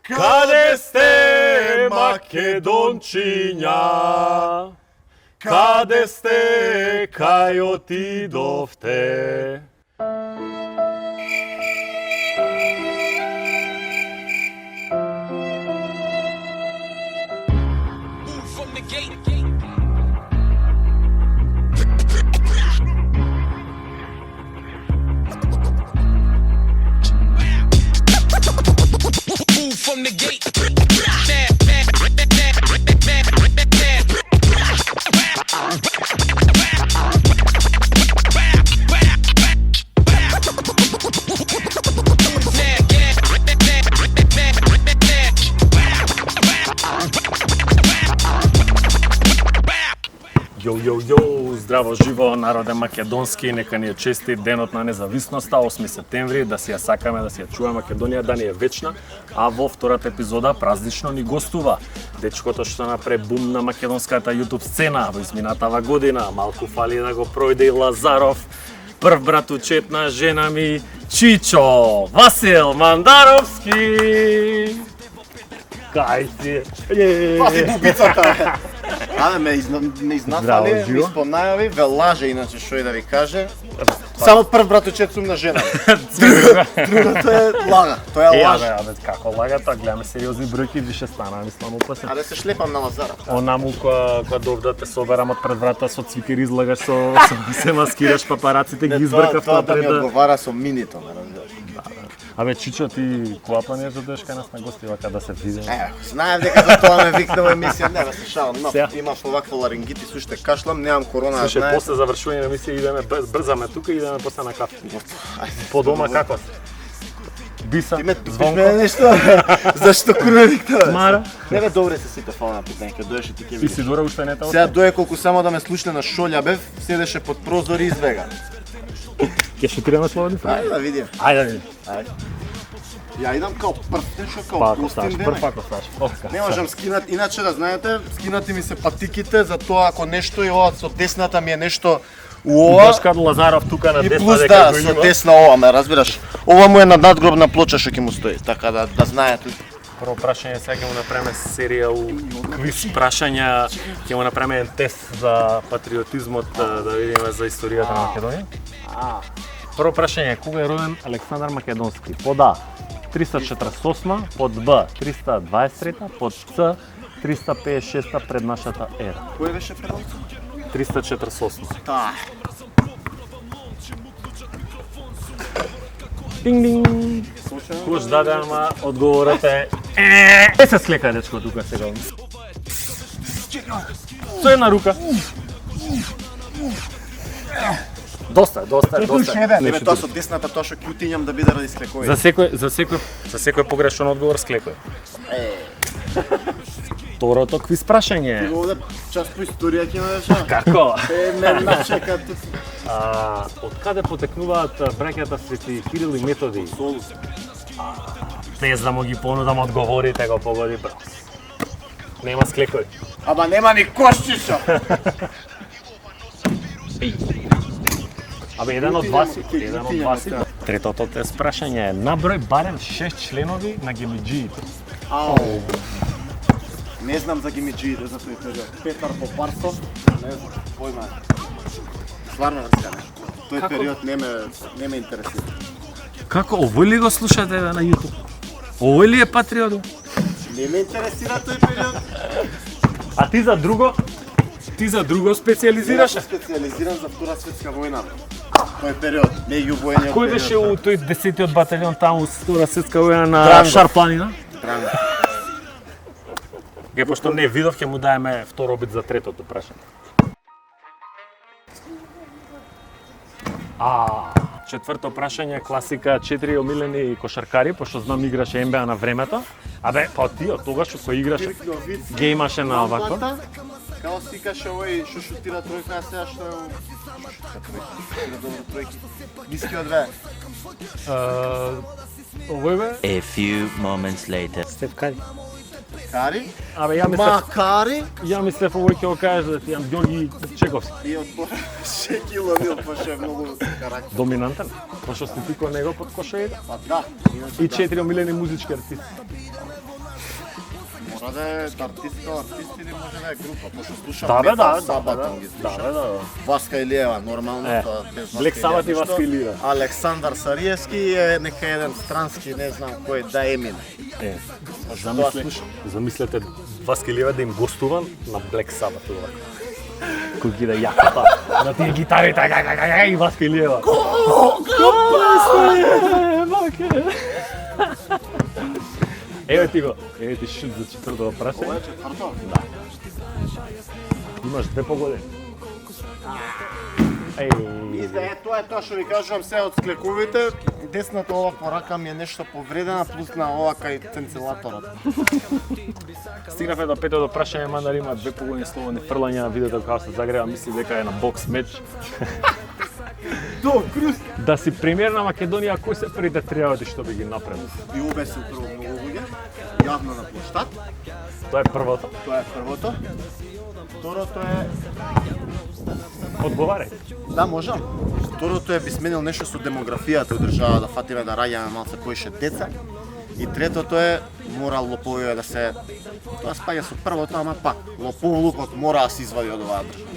Каде сте, македончиња? Каде сте, кај отидовте? From the gate. Јоу, здраво живо народе македонски, нека ни е честит денот на независноста, 8 септември, да си ја сакаме, да си ја чува Македонија, да ни е вечна, а во втората епизода празнично ни гостува дечкото што направи бум на македонската YouTube сцена во изминатава година, малку фали да го пројде и Лазаров, прв братучет на жена ми, Чичо, Васил Мандаровски. Кај си? Паси бубицата. Абе, ме изнатали, ми спомнајави, ве лаже иначе што и да ви каже. Само прв братучет сум на жена. Другото е лага, тоа е лажа. Абе, како лага, тоа гледаме сериозни бројки, више стана, мислам опасен. Аде се шлепам на Лазара. Онаму која довда те соберам од пред врата со цвикер излагаш со се маскираш папараците ги избркав тоа да ми напред. одговара со минито, ме разбираш. Абе Чичо, ти кога планираш да дојдеш кај нас на гости вака да се видиме? Знаев дека за тоа ме викна во емисија, не, се шалам, но Сега. имав овакво ларингитис, уште кашлам, немам корона, Слушај, знаеш. после завршување на емисија идеме брзаме тука и идеме после на кафе. По дома како си? Биса, Ти ме тупиш звонко, мене нешто, зашто курва викна? Мара. Не бе, добре се сите фала на питање, кога дојдеш и ти ќе И видиш. си дора уште не те Сега дое колку само да ме слушне на шолја бев, седеше под прозор и избега. Ќе шутираме слободни фрази? Ајде да видим. Ајде да видим. Ја идам као прв, нешто као Пако пустим сташ, дене. прв пако сташ. Не можам скинат, иначе да знаете, скинати ми се патиките, затоа ако нешто и ова со десната ми е нешто у ова, Баш кад Лазаров тука на и десна плюс дека да, го со има. десна ова, ме разбираш. Ова му е на надгробна плоча што ќе му стои, така да знаете. Прво прашање, сега ќе му направиме серија квиз прашања, ќе му направиме еден тест за патриотизмот, да видиме за историјата на Македонија. Прво прашање, кога е роден Александар Македонски? Под А 348, под Б 323, под С 356 пред нашата ера. Кој беше прво? 348. Таа. Динг-динг! Кош даде, ама одговорот е... Е се склека, дечко, тука сега. Со една рука. Доста. Еве тоа со десната, тоа што ќе утињам да биде ради склекови. За секој погрешен одговор склekој. Второто квиз прашање. Овде час по историја ќе ме реша. Како? Ме начека тут. Од каде потекнуваат браќата Свети Кирил и Методи? Солус. Без да му ги понудам одговорите, го погоди брат. Нема склекој. Ама нема ни кошчица. Абе, еден од вас си. Третото тест прашање е наброј барем 6 членови на гемиџиите. Ау. Не знам за гимиџиите за тој период. Петар Попарсов, не знам, појма. Стварно расканеш. Тој период не ме интересира. Како, овој ли го слушате на YouTube? Овој ли е патриот? Не ме интересира тој период. А ти за друго? Ти за друго специализираше? Специализиран за Втора светска војна. Тој период, меѓувојниот период. Кој беше у тој 10-тиот баталион таму с Втора светска војна на Дрангов. Шарпланина? Дрангов. Ге, пошто не видов, ќе му даеме втор обид за третото прашање. Четврто прашање, класика, 4 омилени кошаркари, пошто знам играше НБА на времето. Абе, па ти од тогаш кој играше, ге имаше на овако. Као сикаше овој што шутира тројка, а сега што е шутира добро тројки. Ниски од две. Овој бе? A few moments later. Стеф Кари. Кари? Абе, ја мислев, Макари? ја мислев овој ќе го кажеш да ти јам Ѓорги Чековски. И од Шеки ловил, пошто е многу карактер. Доминантен, пошто си ти кој него под кошејка. Па да, И 4 омилени музички артисти. Мора да е артистка, артист или може да е група, пошто слушам Да, бе, Метал да, Сабатон ги Да, слушам. да. Васка Илиева, нормално, тоа без Black Sabbath и ништо. Васка Илиева. Александар Сариевски е нека еден странски, не знам кој да емине. Тоа слушам. Замислете Васка Илиева да им гостува на Black Sabbath овако. Кој ги да јаката, на тие гитари, така, и Васка Илиева. Еве ти го, еве ти шут за четвртото прашање. Ова е четврто? Имаш 2 погоди. Изда е тоа што ви кажувам се од склекувите, десната ова порака ми е нешто повредена, плюс на ова кај ценцелаторот. Стигнавме до петото прашање, Мандар има 2 погодни слободни фрлања на видеото како се загрева, мисли дека е на бокс меч. Да си премиер на Македонија, кои се првите 3 работи што би ги направил? Би убесил прво многу луѓе, јавно на площад, Тоа е првото. тоа е првото. Второто е, Одговарај. да можам. Второто е би сменил нешто со демографијата од држава, да фатиме да раѓаме малце поише деца. И третото е мора лоповија да се, тоа спаѓа со првото, ама пак лоповлукот мора да се извади од оваа држава.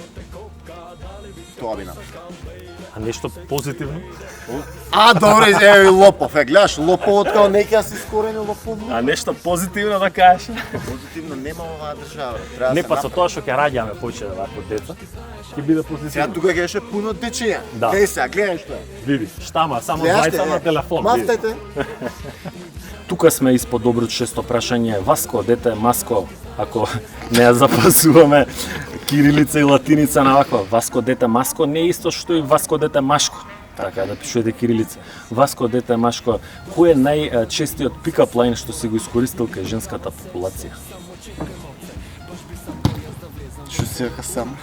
Тоа би направил. А нешто позитивно? А, добре, еве лопов, гледаш, лоповот као неќе да се искорени лоповлук. А нешто позитивно да кажеш? Позитивно нема оваа држава. Треба Не се па со направи. тоа што ќе раѓаме повеќе вако деца, ќе биде Сега позитивно. тука ќе пуно дечиња. Да. Гледај сега, гледај што е. Види, штама, само Гледаш двајца на телефон. види. Мафтете. Тука сме испод доброто шесто прашање. Васко, дете, маско, ако не ја запазуваме кирилица и латиница на ваква. Васко, дете, маско не е исто што и Васко, дете, машко. Така да пишувате кирилица. Васко, дете, машко, кој е најчестиот пикап лайн што си го искористил кај женската популација? Што се ка сам?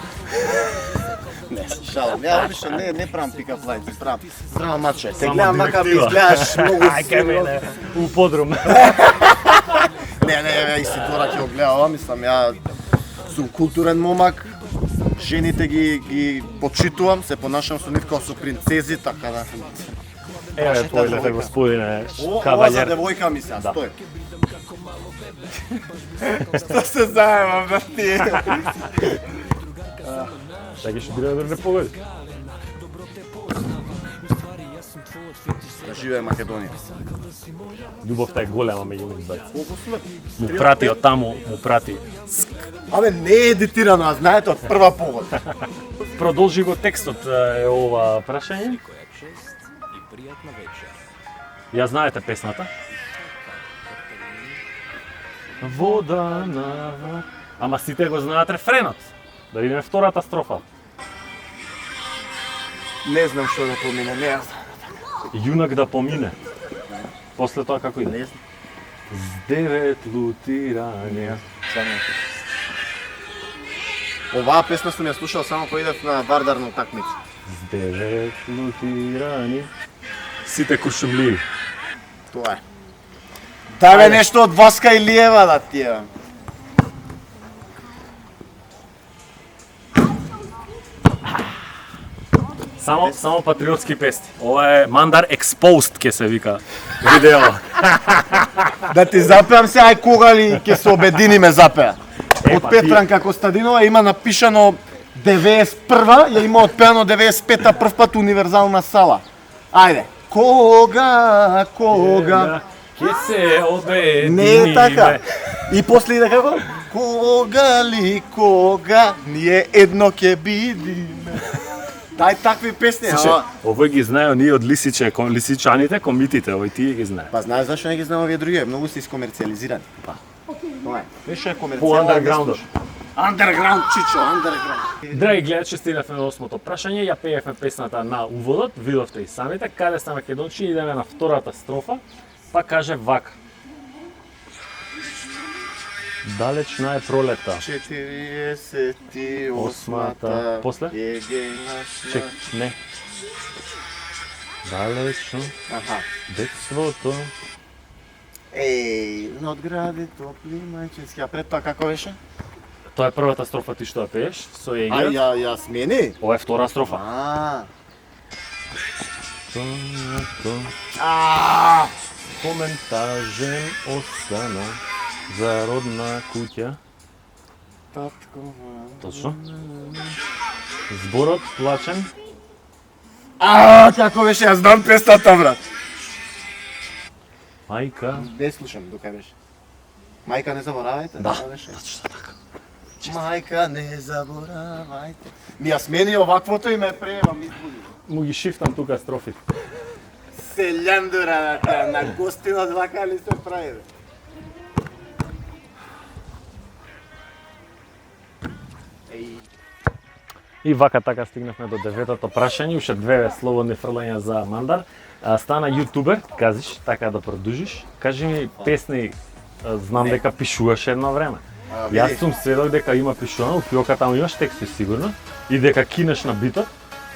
Не, шалам. Ја обично не правам пикап лайн, правам. Здраво маче. Те Само гледам мака ми директива. изгледаш многу Ај, кај мене, у подрум. Не, и Сидора ќе го гледа ова, мислам, ја сум културен момак, жените ги почитувам, се понашам со нив како со принцези, така да. Еве, појдете, господине, Ова за кавалер. девојка ми се, Да. стој. Што се заебам, брат, ти? Така ќе биде да не погоди. Да живее Македонија. Љубовта е голема меѓу нив двајца. Колку сме? Му прати од таму, му прати. Абе, не е едитирано, а знаете од прва повод. Продолжи го текстот е ова прашање. Ја знаете песната? Вода на... Ама сите го знаат рефренот. Да видиме втората строфа. Не знам што да помине, не знам. Јунак да помине. После тоа како иде? Не знам. С 9 лутирања. Оваа песна сум ја слушал само кога идев на вардарна утакмица. С 9 лутирања. Сите куршумливи. Тоа е. Да бе нешто од Васка Илиева да ти е. Само патриотски песни. Ова е Мандар Exposed ке се вика видео. Да ти запеам се, ај кога ли ќе се обединиме запеа. Од па Петранка Костадинова има напишано 91-а, ја има отпеано 95-та прв пат универзална сала. Ајде. Кога Ке се обединиме. не е така. И после иде како? Кога ние едно ќе бидиме. Дај такви песни, Слушај, ама. овој ги знае оние од лисичаните, комитите, овој тие ги знае. Па знаеш зашто не ги знам овие други? Многу се искомерцијализирани. Па. Тоа е. Беше По комерцијален. андерграундот. Андерграунд, чичо, андерграунд. Драги гледачи, стигнавме до осмото прашање, ја пеевме песната на уводот, видовте и самите, каде сте македончи, идеме на втората строфа, па каже вака. Далечна е пролета. 48-та. После? Чек, не. Далечно, Аха. детството. Еј, над гради топли мајчински. А пред тоа како беше? Тоа е првата строфа ти што ја пееш, со А, егерот. ја смени? Ова е втора строфа. А, Коментажен остана. За родна куќа. Татко. Точно. Зборот плачен. Како беше, ја знам песната, брат. Мајка. Не слушам, дока беше. Мајка не заборавајте, Да, беше. точно така. Мајка не заборавајте. Ми ја смени оваквото и ме преемам избуди. Му ги шифтам тука строфите. Селјандура на гостина вака ли се прави, бе? И вака така стигнавме до деветото прашање, уште две слободни фрлања за Мандар. Стана јутубер, кажиш, така да продолжиш. Кажи ми песни, знам дека пишуваш едно време. Јас сум сведок дека има пишувано, у фиока таму имаш тексти сигурно, и дека кинеш на битот,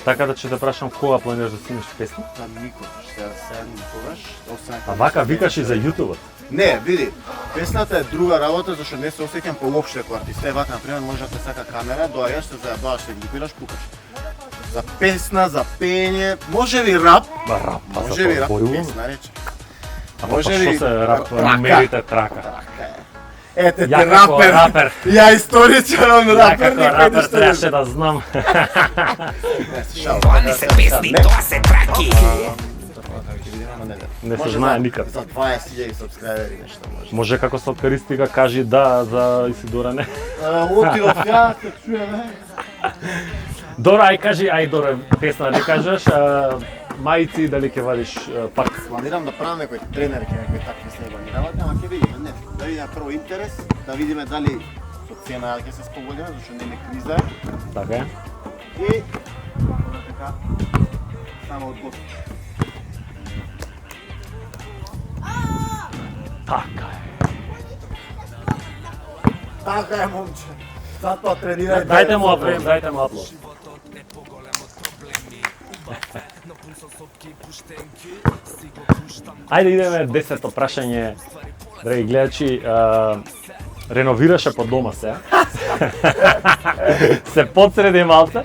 така да ќе те прашам кога планираш да снимаш песни? За никогаш, сега никогаш, освен... А вака викаш и за јутубот. Не, види, песната е друга работа, зашто не се осеќам поопште како артист. Е, вака, например, може да те сака камера, доаѓаш, се зајабаваш, се глупираш, пукаш. За песна, за пење, може ли рап? Рап, Може ли рап? зборувам. Песна, рече. А Може па ли- што се рап, Трака. мерите трака. Ете, Ја те како рапер. рапер. Ја историчар, он Ја рапер, како никој рапер ништо не требаше да знам. Това не се песни, тоа се траки. Не се знае никад. За 20.000 сабскрајбери нешто може. Може како соткаристика кажи да за Исидора не. Отидов ја, те чуеме. Дора, ај кажи, ај Дора, песна да кажеш, мајци дали ќе вадиш пак. Планирам да правам некој тренер ќе некој такви снебани работи, ама ќе видиме, не. Да видиме прво интерес, да видиме дали со цена ќе се спогодиме, зашто не е криза. Така е. И така само од гост. Така е. Така е, момче. Затоа тренирај. Дајте му аплод, дајте му аплод. Ајде идеме 10-то прашање, драги гледачи, реновираше по дома се. Се подсреди малце.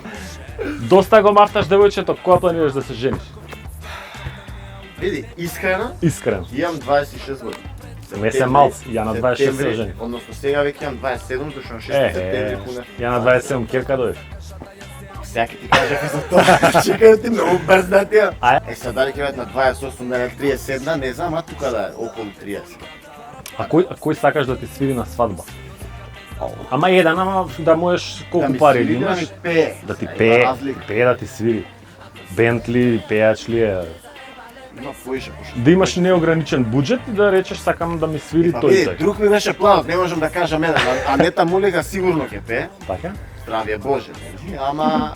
Доста го мафташ девојчето, кога планираш да се жениш? Види, искрено, Искрено. имам 26 години. Не се малц, ја на 26 се Септември, жени. Односно сега веќе имам 27, зашто на 6 септември пуне. Ја на 27 керка дојдеш. Сега ќе ти кажеме за тоа. Чекај ти многу брз да ти. Ај. Е сега дали ќе бидат на 28, на 31, не знам, а тука да е околу 30. А кој сакаш да ти свири на свадба? Ама еден, ама да можеш колку ми пари свири, да да имаш? ми пее. Да ти Има пее, разлика. пее да ти свири. Бентли, пејач ли е? Има поише пошто. Да имаш неограничен буџет и да речеш сакам да ми свири Па тој види, тој. друг ми беше планот, не можам да кажам еден, а Нета Мулега сигурно ќе пее. Така? Здравје Боже, нели? Ама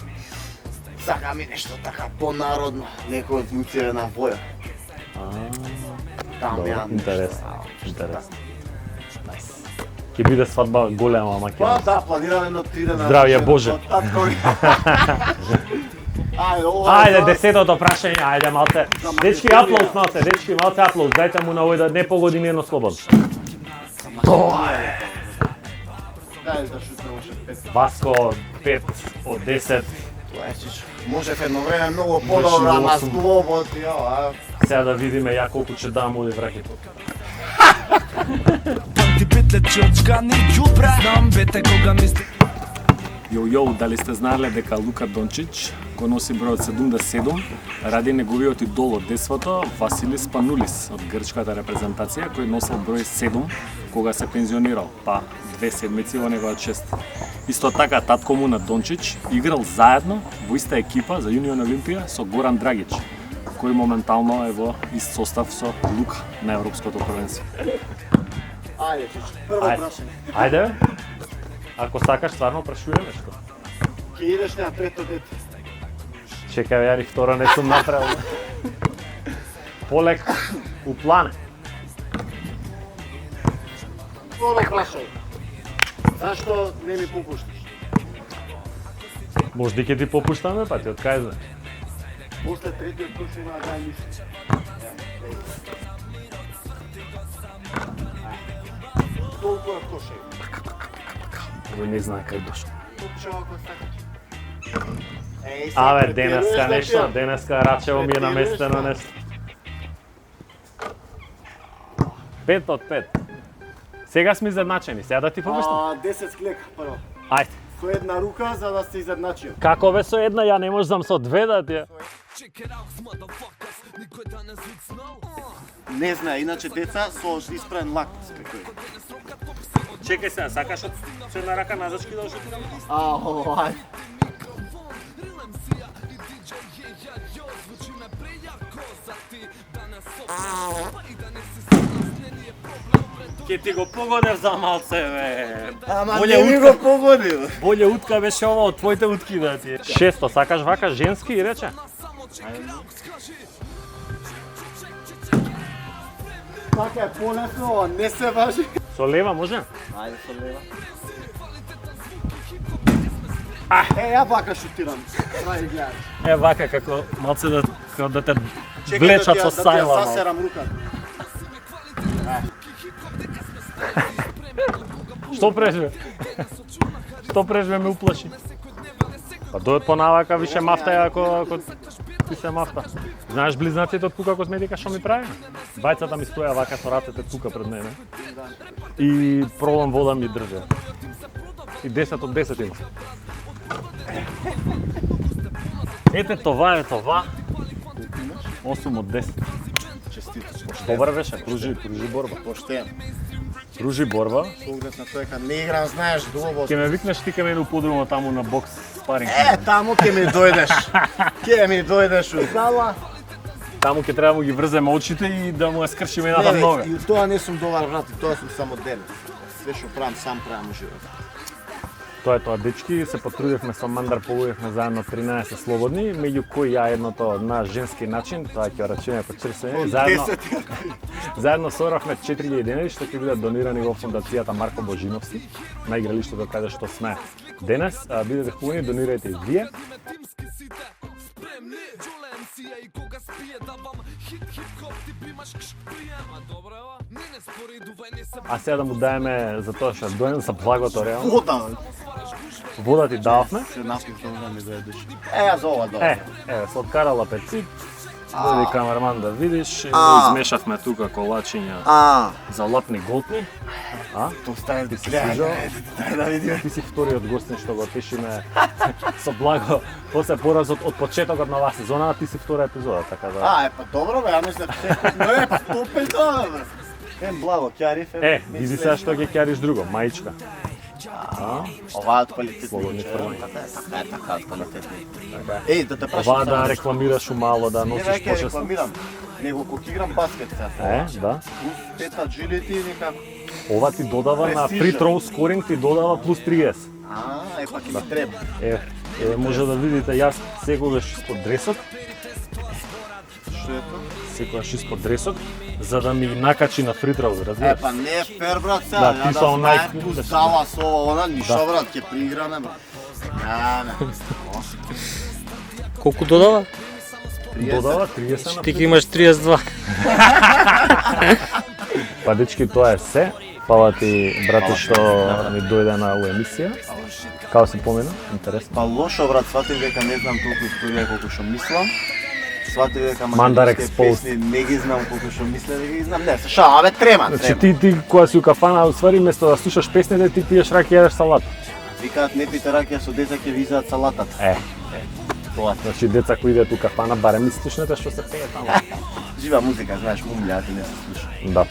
сакам и нешто така понародно, некој од Луцирена воја. Там Добро, ја интересно. Интересно. Најс. Ќе биде свадба голема, ама Па ќе. да, планираме едно 3 дена. Здравје Боже. Од татко ми. Ајде, ова. Ајде, 10-то прашање, ајде малце. Дечки, аплауз малце, дечки, малце аплауз. Дајте му на овој да не погоди ни едно слободно. Дај да шутнемо уште 5. Васко, 5 од 10. Тоа е чичо. Можев едно време многу подобро, ама осум. слобод, ја, а. Сега да видиме ја колку ќе дам оди враќето. Ти петле чочкани ѓубре. Знам вете кога ми Јоу, дали сте знаеле дека Лука Дончич, кој носи бројот 77, ради неговиот идол од детството, Василис Панулис од грчката репрезентација, кој носел број 7 кога се пензионирал, па 2 седмици во неговата чест. Исто така, татко му на Дончич играл заедно во иста екипа за Јунион Олимпија со Горан Драгич, кој моментално е во ист состав со Лука на Европското првенство. Ајде, чичо. Прво Ајде. прашање. Ајде, бе. Ако сакаш, стварно прашуваме нешто. Ќе идеш на трето дете. Чекај, јари втора не сум направил. Полек у плане. Второ прашање. Зашто не ми попушташ? Можда ќе ти попуштаме, па ти од кај знаеш. После третиот курс има да мислиш. Толку е коше. Овој не знае кај дошол. Топче ако сакаш. Абе, денеска Рачево ми е наместено нешто. 5 од 5. Сега сме изедначени, сега да ти побештам. 10 склека прво. Ајде. Со една рука за да се изедначи. Како бе со една, ја не можам со две да ти. Не знае, иначе деца со исправен лак спекој. Чекај се, сакаш од една рака назачки да шутирам? Ај. Ке ти го погодев за малце, бе. Ама Боле не ми утка. го погодил. Боле утка беше ова од твоите утки да ти. Шесто, сакаш вака женски и рече? Така е полесно, ова не се важи. Со лева може? Ајде со лева. Ја вака шутирам. Прави гледаш. Е, вака како малце да, како да те Чекај влечат со да ти ја сајла. засерам руката. Што прежве? Што прежве ме уплаши? Па дојот понавака више мафта е ако ти се мафта. Знаеш близнаците од кука козметика што ми прави? Бајцата ми стоја вака со рацете тука пред мене. И пролом вода ми држа. И 10 од 10 има. Ете това е това. 8 од 10. Честито. Добар беше, пружи борба. Поштен. Пружи борба. Поглед на тој не играм, знаеш, долго. Ке ме викнеш ти ке мене уподрумно таму на бокс спаринг. Таму ке ми дојдеш. Ке ми дојдеш у зала. Таму ќе треба да му ги врземе очите и да му ја скршиме едната нога. И тоа не сум добар брат, и тоа сум само ден. Све што правам, сам правам у живот. Тоа е тоа, дечки, се потрудевме со Мандар, полуевме заедно 13 слободни, меѓу кои ја едното на женски начин, тоа ќе речеме по чрсење, заедно соравме 4000 денари што ќе бидат донирани во фондацијата Марко Божиновски, на игралиштето каде што сме денес. Бидете хубави, донирајте и вие. А сега да му даеме за тоа што доен за благото реално. Вода. Вода ти дававме. Се напив тоа ми дојдеш. Ја за ова добро. Еве, се откарала пеци. Дојди камерман да видиш, измешавме тука колачиња за лапни голтни. Тоа стане Ти си свижал. да видиме. Ти си вториот гостин што го тешиме со благо. После поразот од почетокот на оваа сезона, ти си втора епизода, така да. Па добро бе, ја мислев секој. Но е, топел тоа бе. Благо, ќариф Види сега што ќе ќариш друго, маичка. Оваа од квалитетни. Слободни фрли. Така од квалитетни. Да те прашам. Ова да рекламираш умало, да Не носиш веќе почесно. рекламирам. Него кога играм баскет сега. Да. Пета джилити некако. Ова ти додава на Престижа. free throw scoring ти додава плюс 30. Пак ќе ми треба. Може да видите јас секогаш испод дресот, Што е тоа? секогаш испод дресот, за да ми накачи на free throw, разбираш? Па не е фер брат сега. Да, ја ти со онaj знаем ту зала со ова, она ништо брат, ќе прииграме брат. Колку додава? Додава 30 на Ти ќе имаш 32. Па дечки, тоа е се. Фала ти, брате, што ми дојде на оваа емисија. Како си помена? Интересно. Па лошо брат, сватив дека не знам толку историја колку што мислам. Сватив дека Мандар македонски Exposed. песни не ги знам колку што мислам дека ги знам. Не, се шала, бе, трема. Значи ти кога си у кафана, усвари место да слушаш песните, ти пиеш раки и јадеш салата. Викаат не пите ракија со деца ќе визаат салатата. Тоа. Значи деца кои идат у кафана, барем слушнете што се пее таму. Жива музика, знаеш, мумљаат и не се слуша. Да.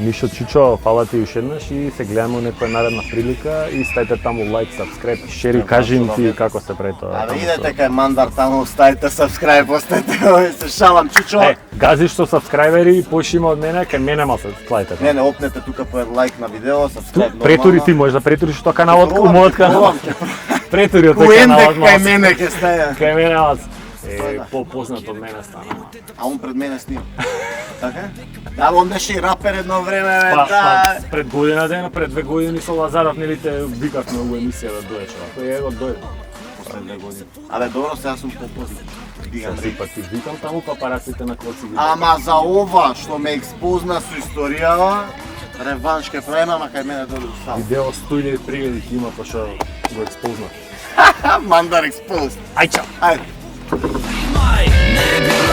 Мишо Чичо, фала ти уште еднаш и се гледаме у некоја наредна прилика и стајте таму лайк, сабскрајб, шери, кажи им ти како се прави тоа. Абе идете кај Мандар таму, ставите сабскрајб, остајте, се шалам, Чичо. Гази што сабскрајбери, пошима од мене, кај мене ма се клајте. Не, опнете тука по лайк на видео, сабскрајб нормално. Претури ти можеш да претуриш тоа каналот, у мојот канал. Претури од тој Куендек каналот. кај мене ќе стаја. Кај мене аз. По-познат од мене стана. А он пред мене снима. Така? Да, он беше и рапер едно време, бе, Па, да. пред година дена, пред 2 години со Лазаров, нели те викавме у емисија да дојдеш, а тој его дојде. После 2 години. Абе, добро, сега сум попознат. Дигам Си па ти викам таму папараците на коци ги. Ама за ова што ме експозна со историјава, реванш ке правиме, ама кај мене дојде у сал. Видео 100.000 пригледи ќе има, пошто го експознат. Мандар експоз. Ај чао! Ајде. Не